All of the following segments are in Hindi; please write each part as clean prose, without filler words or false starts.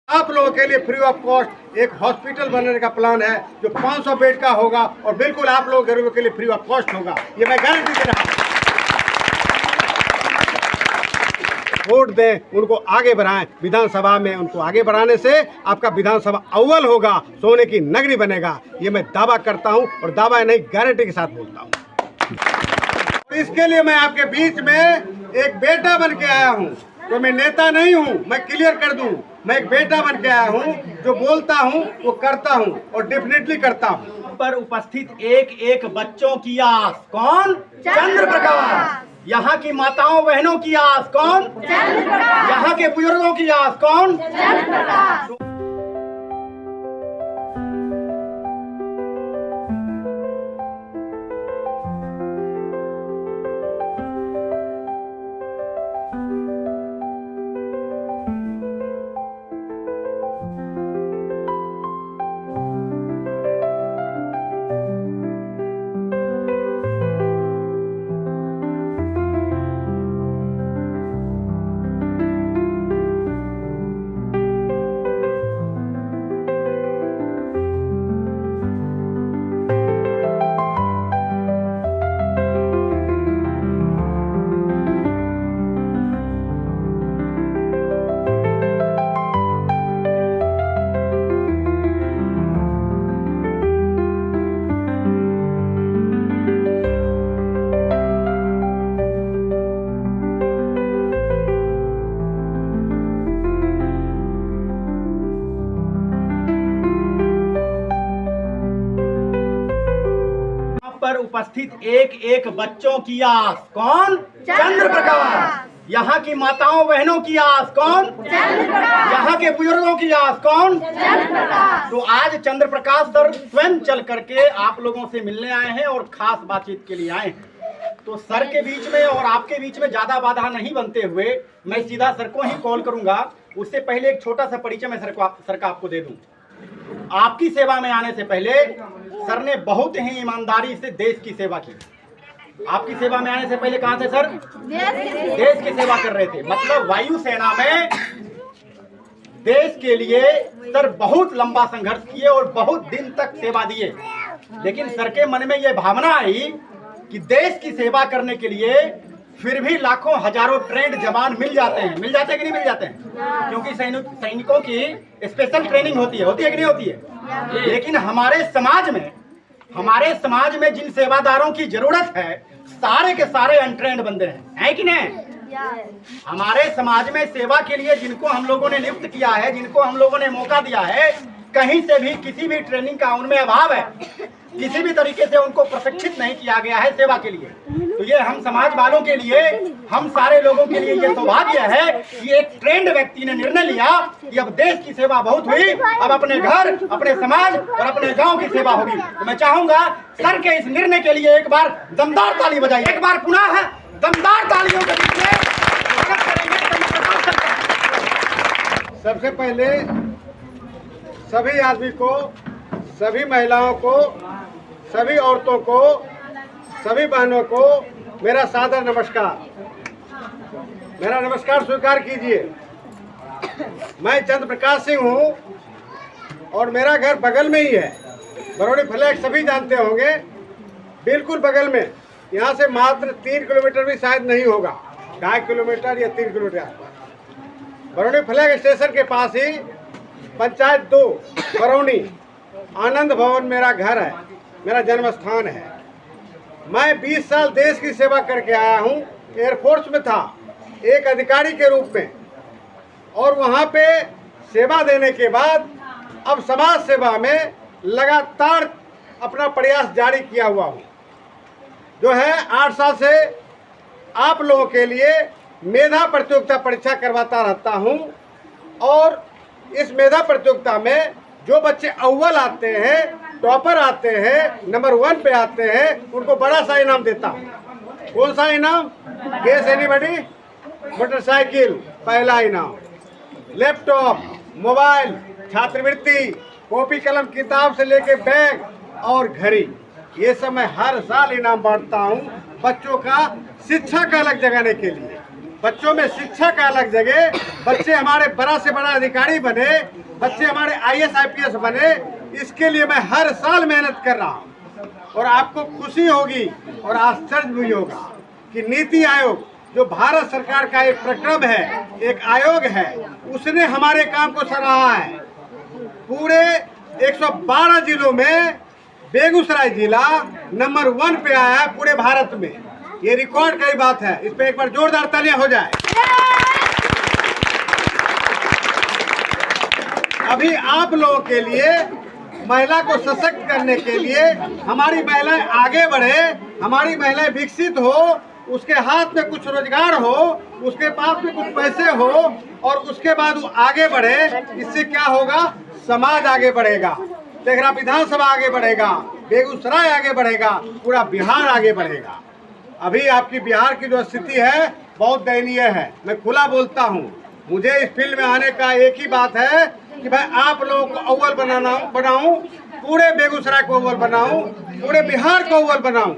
आप लोगों के लिए फ्री ऑफ कॉस्ट एक हॉस्पिटल बनने का प्लान है जो 500 बेड का होगा और बिल्कुल आप लोग गरीबों के लिए फ्री ऑफ कॉस्ट होगा, ये मैं गारंटी दे रहा हूँ। वोट दें, उनको आगे बढ़ाएं, विधानसभा में उनको आगे बढ़ाने से आपका विधानसभा अव्वल होगा, सोने की नगरी बनेगा, ये मैं दावा करता हूं और दावा नहीं गारंटी के साथ बोलता हूं। इसके लिए मैं आपके बीच में एक बेटा बन के आया हूं, तो मैं नेता नहीं हूं, मैं क्लियर कर दूं, मैं एक बेटा बन के आया हूं, जो बोलता हूं वो करता हूं और डेफिनेटली करता हूं। पर उपस्थित एक एक बच्चों की आस कौन? चंद्र प्रकाश। यहाँ की माताओं बहनों की आस कौन? चंद्र प्रकाश। यहाँ के बुजुर्गों की आस कौन? चंद्र प्रकाश। पर उपस्थित एक एक बच्चों की आस कौन? चंद्र प्रकाश। यहाँ की माताओं बहनों की आस कौन? चंद्र प्रकाश। यहाँ के बुजुर्गों की आस कौन? चंद्र प्रकाश। तो आज चंद्र प्रकाश सर स्वयं चल करके आप लोगों से मिलने आए हैं और खास बातचीत के लिए आए हैं। तो सर के बीच में और आपके बीच में ज्यादा बाधा नहीं बनते हुए मैं सीधा सर को ही कॉल करूंगा। उससे पहले एक छोटा सा परिचय मैं सर का आपको दे दूं। आपकी सेवा में आने से पहले सर ने बहुत ही ईमानदारी से देश की सेवा की। आपकी सेवा में आने से पहले कहाँ थे सर? देश की सेवा कर रहे थे, मतलब वायुसेना में देश के लिए सर बहुत लंबा संघर्ष किए और बहुत दिन तक सेवा दिए। लेकिन सर के मन में यह भावना आई कि देश की सेवा करने के लिए फिर भी लाखों हजारों ट्रेंड जवान मिल जाते हैं कि नहीं मिल जाते हैं? क्योंकि सैनिकों की स्पेशल ट्रेनिंग होती है कि नहीं होती है? लेकिन हमारे समाज में जिन सेवादारों की जरूरत है सारे के सारे अनट्रेंड बंदे हैं कि नहीं? हमारे समाज में सेवा के लिए जिनको हम लोगों ने नियुक्त किया है, जिनको हम लोगों ने मौका दिया है, कहीं से भी किसी भी ट्रेनिंग का उनमें अभाव है, किसी भी तरीके से उनको प्रशिक्षित नहीं किया गया है सेवा के लिए। तो ये हम समाज वालों के लिए, हम सारे लोगों के लिए ये सौभाग्य है कि एक ट्रेंड व्यक्ति ने निर्णय लिया कि अब देश की सेवा बहुत हुई, अब अपने घर, अपने समाज और अपने गांव की सेवा होगी। तो मैं चाहूंगा सर के इस निर्णय के लिए एक बार दमदार ताली बजाइए, एक बार पुनः दमदार तालियों के बीच में स्वागत करेंगे। सबसे पहले सभी आदमी को, सभी महिलाओं को, सभी औरतों को, सभी बहनों को मेरा सादर नमस्कार। मेरा नमस्कार स्वीकार कीजिए। मैं चंद्र प्रकाश सिंह हूँ और मेरा घर बगल में ही है। बरौनी फ्लैग सभी जानते होंगे, बिल्कुल बगल में। यहाँ से मात्र 3 किलोमीटर भी शायद नहीं होगा, 2.5 किलोमीटर या 3 किलोमीटर। बरौनी फ्लैग स्टेशन के पास ही पंचायत 2 बरौनी आनंद भवन मेरा घर है, मेरा जन्म स्थान है। मैं 20 साल देश की सेवा करके आया हूँ। एयरफोर्स में था एक अधिकारी के रूप में, और वहाँ पे सेवा देने के बाद अब समाज सेवा में लगातार अपना प्रयास जारी किया हुआ हूँ। जो है 8 साल से आप लोगों के लिए मेधा प्रतियोगिता परीक्षा करवाता रहता हूँ, और इस मेधा प्रतियोगिता में जो बच्चे अव्वल आते हैं, टॉपर आते हैं, नंबर 1 पे आते हैं, उनको बड़ा सा इनाम देता हूँ। कौन सा इनाम? Guess anybody? मोटरसाइकिल पहला इनाम, लैपटॉप, मोबाइल, छात्रवृत्ति, कॉपी कलम किताब से लेके बैग और घड़ी, ये सब मैं हर साल इनाम बांटता हूँ बच्चों का शिक्षा का अलग जगाने के लिए। बच्चों में शिक्षा का अलग जगह, बच्चे हमारे बड़ा से बड़ा अधिकारी बने, बच्चे हमारे IAS IPS बने, इसके लिए मैं हर साल मेहनत कर रहा हूँ। और आपको खुशी होगी और आश्चर्य भी होगा कि नीति आयोग जो भारत सरकार का एक प्रक्रम है, एक आयोग है, उसने हमारे काम को सराहा है। पूरे 112 जिलों में बेगूसराय जिला नंबर 1 पे आया है पूरे भारत में। ये रिकॉर्ड की बात है, इस पे एक बार जोरदार तालियां हो जाए। अभी आप लोगों के लिए, महिला को सशक्त करने के लिए, हमारी महिलाएं आगे बढ़े, हमारी महिलाएं विकसित हो, उसके हाथ में कुछ रोजगार हो, उसके पास में कुछ पैसे हो और उसके बाद वो आगे बढ़े, इससे क्या होगा? समाज आगे बढ़ेगा, तेघरा विधानसभा आगे बढ़ेगा, बेगूसराय आगे बढ़ेगा, पूरा बिहार आगे बढ़ेगा। अभी आपकी बिहार की जो स्थिति है बहुत दयनीय है। मैं खुला बोलता हूँ, मुझे इस फील्ड में आने का एक ही बात है कि भाई आप लोगों को अव्वल बनाऊं, पूरे बेगूसराय को अव्वल बनाऊं, पूरे बिहार को अव्वल बनाऊं।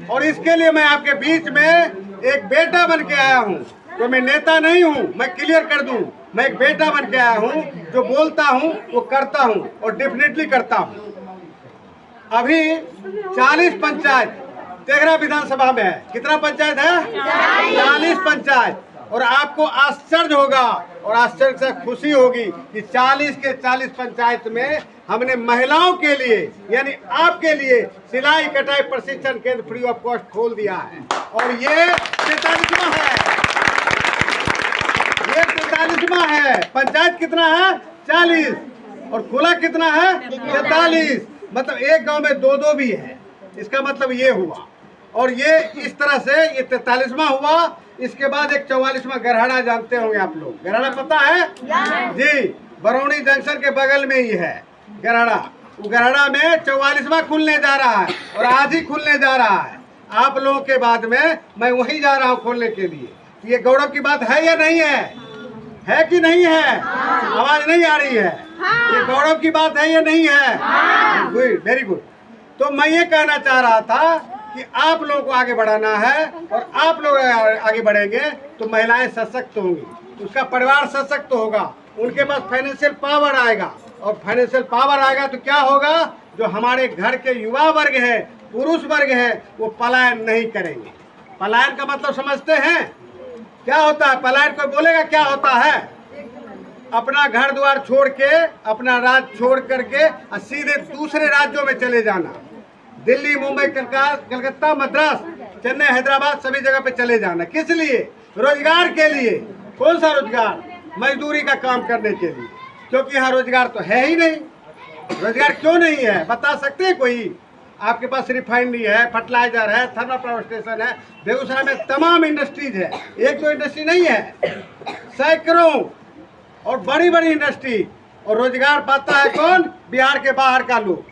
और इसके लिए मैं आपके बीच में एक बेटा बन के आया हूं। तो मैं नेता नहीं हूं, मैं क्लियर कर दूं, मैं एक बेटा बन के आया हूं, जो बोलता हूं वो करता हूं और डेफिनेटली करता हूं। अभी 40 पंचायत तेघरा विधानसभा में है। कितना पंचायत है? 40 पंचायत। और आपको आश्चर्य होगा और आश्चर्य से खुशी होगी कि 40 के 40 पंचायत में हमने महिलाओं के लिए, यानी आपके लिए, सिलाई कटाई प्रशिक्षण केंद्र फ्री ऑफ कॉस्ट खोल दिया है। और ये 43वां है, ये 43वां है। पंचायत कितना है? 40 और खुला कितना है? 43। मतलब एक गांव में 2-2 भी है। इसका मतलब ये हुआ। और ये इस तरह से ये 43वां हुआ। इसके बाद एक 44वां गरहड़ा, जानते होंगे आप लोग, गरहड़ा पता है जी? बरौनी जंक्शन के बगल में ही है गरहड़ा। वो गरहड़ा में 44वां खुलने जा रहा है और आज ही खुलने जा रहा है। आप लोगों के बाद में मैं वहीं जा रहा हूँ खोलने के लिए। ये गौरव की बात है या नहीं है कि नहीं है? आवाज नहीं आ रही है? ये गौरव की बात है या नहीं है? Good, very good. तो मैं ये कहना चाह रहा था कि आप लोगों को आगे बढ़ाना है और आप लोग आगे बढ़ेंगे तो महिलाएं सशक्त होंगी, उसका परिवार सशक्त होगा, उनके पास फाइनेंशियल पावर आएगा। और फाइनेंशियल पावर आएगा तो क्या होगा? जो हमारे घर के युवा वर्ग है, पुरुष वर्ग है, वो पलायन नहीं करेंगे। पलायन का मतलब समझते हैं? क्या होता है पलायन? कोई बोलेगा क्या होता है? अपना घर द्वार छोड़ के, अपना राज्य छोड़ करके सीधे दूसरे राज्यों में चले जाना। दिल्ली, मुंबई, कलकत्ता, मद्रास, चेन्नई, हैदराबाद, सभी जगह पे चले जाना। किस लिए? रोजगार के लिए। कौन सा रोजगार? मजदूरी का काम करने के लिए, क्योंकि यहाँ रोजगार तो है ही नहीं। रोजगार क्यों नहीं है बता सकते हैं कोई? आपके पास रिफाइनरी है, फर्टिलाइजर है, थर्मल पावर स्टेशन है, बेगूसराय में तमाम इंडस्ट्रीज है। एक दो इंडस्ट्री नहीं है, सैकड़ों और बड़ी बड़ी इंडस्ट्री। और रोजगार पाता है कौन? बिहार के बाहर का लोग।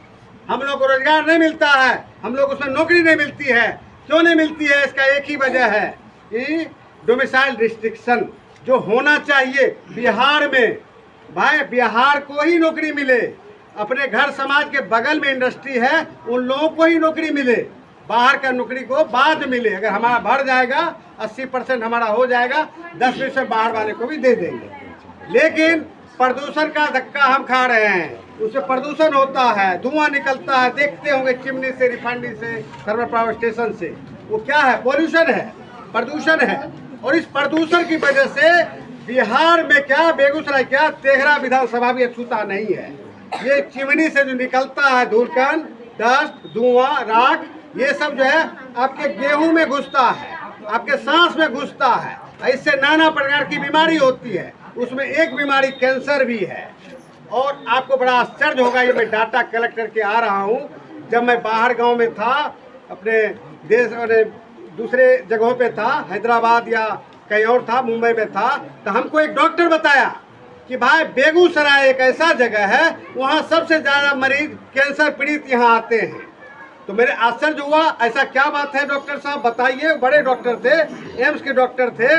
हम लोग को रोजगार नहीं मिलता है, हम लोग उसमें नौकरी नहीं मिलती है। क्यों नहीं मिलती है? इसका एक ही वजह है कि डोमिसाइल रिस्ट्रिक्शन जो होना चाहिए बिहार में। भाई बिहार को ही नौकरी मिले, अपने घर समाज के बगल में इंडस्ट्री है, उन लोगों को ही नौकरी मिले, बाहर का नौकरी को बाद मिले। अगर हमारा बढ़ जाएगा, 80% हमारा हो जाएगा, 10% बाहर वाले को भी दे देंगे। लेकिन प्रदूषण का धक्का हम खा रहे हैं, उससे प्रदूषण होता है, धुआं निकलता है, देखते होंगे चिमनी से, रिफाइनरी से, थर्मल पावर स्टेशन से। वो क्या है? पॉल्यूशन है, प्रदूषण है। और इस प्रदूषण की वजह से बिहार में क्या, बेगूसराय क्या, तेघरा विधानसभा भी छूता नहीं है। ये चिमनी से जो निकलता है धूलकण, डस्ट, धुआं, राख, ये सब जो है आपके गेहूं में घुसता है, आपके सांस में घुसता है। इससे नाना प्रकार की बीमारी होती है, उसमें एक बीमारी कैंसर भी है। और आपको बड़ा आश्चर्य होगा, ये मैं डाटा कलेक्ट करके आ रहा हूँ। जब मैं बाहर गांव में था, अपने देश और दूसरे जगहों पे था, हैदराबाद या कहीं और था, मुंबई में था, तो हमको एक डॉक्टर बताया कि भाई बेगूसराय एक ऐसा जगह है, वहाँ सबसे ज़्यादा मरीज कैंसर पीड़ित यहाँ आते हैं। तो मेरे आश्चर्य हुआ, ऐसा क्या बात है डॉक्टर साहब बताइए। बड़े डॉक्टर थे, एम्स के डॉक्टर थे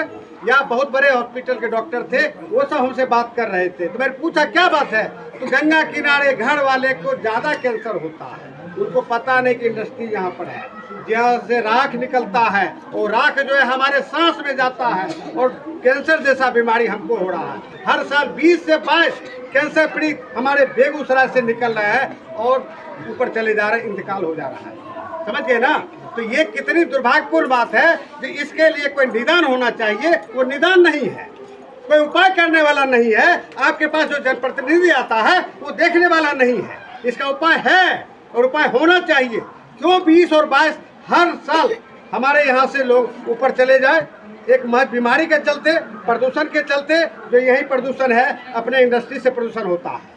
या बहुत बड़े हॉस्पिटल के डॉक्टर थे, वो सब हमसे बात कर रहे थे। तो मैंने पूछा क्या बात है? तो गंगा किनारे घर वाले को ज़्यादा कैंसर होता है। उनको पता नहीं कि इंडस्ट्री यहाँ पर है, जहाँ से राख निकलता है और राख जो है हमारे सांस में जाता है और कैंसर जैसा बीमारी हमको हो रहा है। हर साल 20 से 22 कैंसर पीड़ित हमारे बेगूसराय से निकल रहे हैं और ऊपर चले जा रहे हैं, इंतकाल हो जा रहा है। समझ गए ना? तो ये कितनी दुर्भाग्यपूर्ण बात है कि इसके लिए कोई निदान होना चाहिए, वो निदान नहीं है, कोई उपाय करने वाला नहीं है। आपके पास जो जनप्रतिनिधि आता है वो देखने वाला नहीं है। इसका उपाय है और उपाय होना चाहिए। क्यों 20 और 22 हर साल हमारे यहाँ से लोग ऊपर चले जाए? एक महज बीमारी के चलते, प्रदूषण के चलते, जो यही प्रदूषण है अपने इंडस्ट्री से प्रदूषण होता है।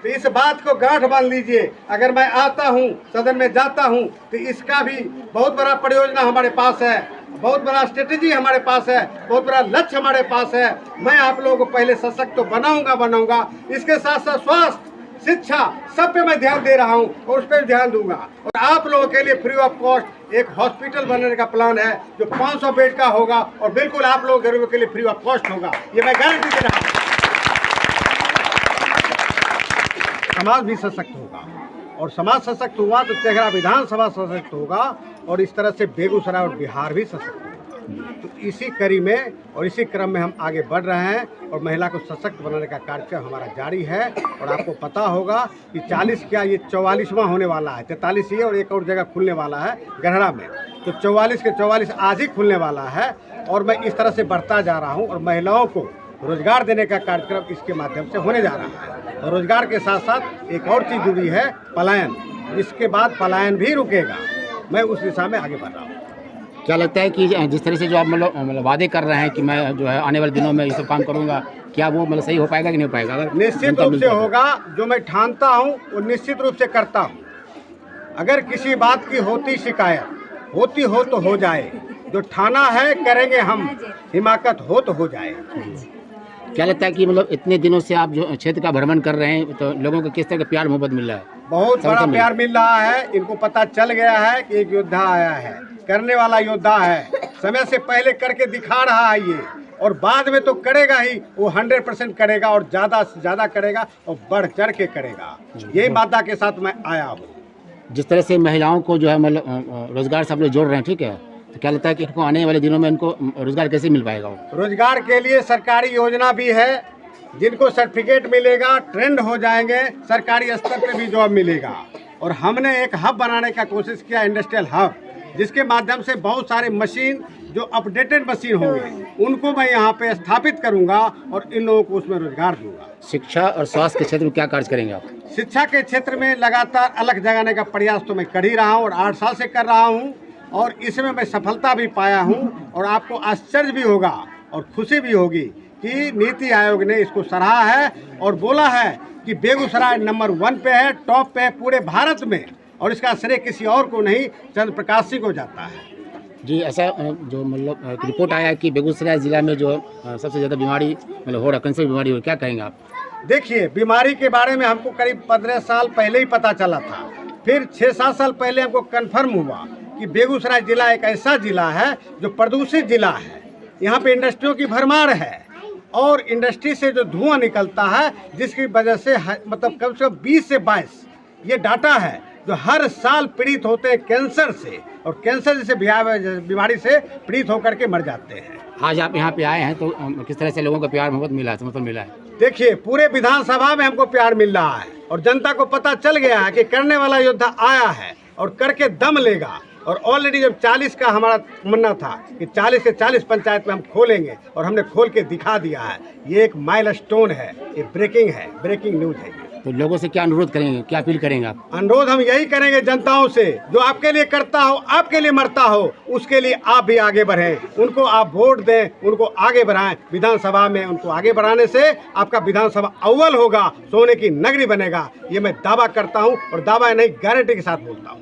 तो इस बात को गांठ बांध लीजिए। अगर मैं आता हूँ, सदन में जाता हूँ, तो इसका भी बहुत बड़ा परियोजना हमारे पास है, बहुत बड़ा स्ट्रेटेजी हमारे पास है, बहुत बड़ा लक्ष्य हमारे पास है। मैं आप लोगों को पहले सशक्त तो बनाऊंगा। इसके साथ साथ स्वास्थ्य, शिक्षा, सब पे मैं ध्यान दे रहा हूँ और उस पर ध्यान दूंगा। और आप लोगों के लिए फ्री ऑफ कॉस्ट एक हॉस्पिटल बनने का प्लान है जो 500 बेड का होगा और बिल्कुल आप लोगों गरीबों के लिए फ्री ऑफ कॉस्ट होगा। ये मैं गारंटी दे रहा हूँ। समाज भी सशक्त होगा और समाज सशक्त हुआ तो तेघड़ा विधानसभा सशक्त होगा और इस तरह से बेगूसराय और बिहार भी सशक्त होगा। तो इसी कड़ी में और इसी क्रम में हम आगे बढ़ रहे हैं और महिला को सशक्त बनाने का कार्यक्रम हमारा जारी है। और आपको पता होगा कि 40 क्या ये 44वां होने वाला है, 43 ही और एक और जगह खुलने वाला है गढ़ड़ा में। तो 44 के 44 आज ही खुलने वाला है और मैं इस तरह से बढ़ता जा रहा हूँ और महिलाओं को रोजगार देने का कार्यक्रम इसके माध्यम से होने जा रहा है। और रोजगार के साथ साथ एक और चीज़ जुड़ी है, पलायन। इसके बाद पलायन भी रुकेगा। मैं उस दिशा में आगे बढ़ रहा हूँ। क्या लगता है कि जिस तरह से जो आप मतलब वादे कर रहे हैं कि मैं जो है आने वाले दिनों में ये सब काम करूँगा, क्या वो मतलब सही हो पाएगा कि नहीं हो पाएगा? अगर निश्चित रूप से होगा। जो मैं ठानता हूँ वो निश्चित रूप से करता हूँ। अगर किसी बात की होती शिकायत होती हो तो हो जाए, जो ठाना है करेंगे हम, हिमाकत हो तो हो जाए। क्या लगता है कि मतलब इतने दिनों से आप जो क्षेत्र का भ्रमण कर रहे हैं तो लोगों को किस तरह का प्यार मोहब्बत मिल रहा है? बहुत बड़ा प्यार मिल रहा है। इनको पता चल गया है कि एक योद्धा आया है, करने वाला योद्धा है, समय से पहले करके दिखा रहा है ये, और बाद में तो करेगा ही। वो 100% करेगा और ज़्यादा से ज़्यादा करेगा और बढ़ चढ़ के करेगा। यही मादा के साथ मैं आया हूँ। जिस तरह से महिलाओं को जो है मतलब रोजगार से आप लोग जोड़ रहे हैं, ठीक है, तो क्या लगता है कि इनको आने वाले दिनों में इनको रोजगार कैसे मिल पाएगा? रोजगार के लिए सरकारी योजना भी है। जिनको सर्टिफिकेट मिलेगा ट्रेंड हो जाएंगे, सरकारी स्तर पे भी जॉब मिलेगा। और हमने एक हब बनाने का कोशिश किया, इंडस्ट्रियल हब, जिसके माध्यम से बहुत सारे मशीन जो अपडेटेड मशीन होंगे उनको मैं यहाँ पे स्थापित करूँगा और इन लोगों को उसमें रोजगार दूंगा। शिक्षा और स्वास्थ्य के क्षेत्र में क्या कार्य करेंगे आप? शिक्षा के क्षेत्र में लगातार अलग जगाने का प्रयास तो मैं कर ही रहा हूँ और 8 साल से कर रहा हूँ और इसमें मैं सफलता भी पाया हूँ। और आपको आश्चर्य भी होगा और खुशी भी होगी कि नीति आयोग ने इसको सराहा है और बोला है कि बेगूसराय नंबर 1 पे है, टॉप पे है पूरे भारत में। और इसका श्रेय किसी और को नहीं, चंद्र प्रकाश सिंह को जाता है। जी, ऐसा जो मतलब रिपोर्ट आया है कि बेगूसराय जिला में जो सबसे ज़्यादा बीमारी मतलब हो रहा, कैंसर बीमारी हो, क्या कहेंगे आप? देखिए, बीमारी के बारे में हमको करीब 15 साल पहले ही पता चला था। फिर 6-7 साल पहले हमको कन्फर्म हुआ कि बेगूसराय जिला एक ऐसा जिला है जो प्रदूषित जिला है। यहाँ पे इंडस्ट्रियों की भरमार है और इंडस्ट्री से जो धुआं निकलता है जिसकी वजह से मतलब कम से कम 20 से 22 ये डाटा है जो हर साल पीड़ित होते हैं कैंसर से, और कैंसर जैसे बीमारी से पीड़ित होकर के मर जाते हैं। आज आप यहाँ पे आए हैं तो किस तरह से लोगों को प्यार मोहब्बत मिला है, समर्थन मिला है? देखिए, पूरे विधानसभा में हमको प्यार मिल रहा है और जनता को पता चल गया है कि करने वाला योद्धा आया है और करके दम लेगा। और ऑलरेडी जब 40 का हमारा मन्ना था कि 40 से 40 पंचायत में हम खोलेंगे और हमने खोल के दिखा दिया है। ये एक माइलस्टोन है, ये ब्रेकिंग है, ब्रेकिंग न्यूज है। तो लोगों से क्या अनुरोध करेंगे, क्या अपील करेंगे आप? अनुरोध हम यही करेंगे जनताओं से, जो आपके लिए करता हो, आपके लिए मरता हो, उसके लिए आप भी आगे बढ़ें, उनको आप वोट दें, उनको आगे बढ़ाएं। विधानसभा में उनको आगे बढ़ाने से आपका विधानसभा अव्वल होगा, सोने की नगरी बनेगा। ये मैं दावा करता हूं और दावा नहीं गारंटी के साथ बोलता हूं।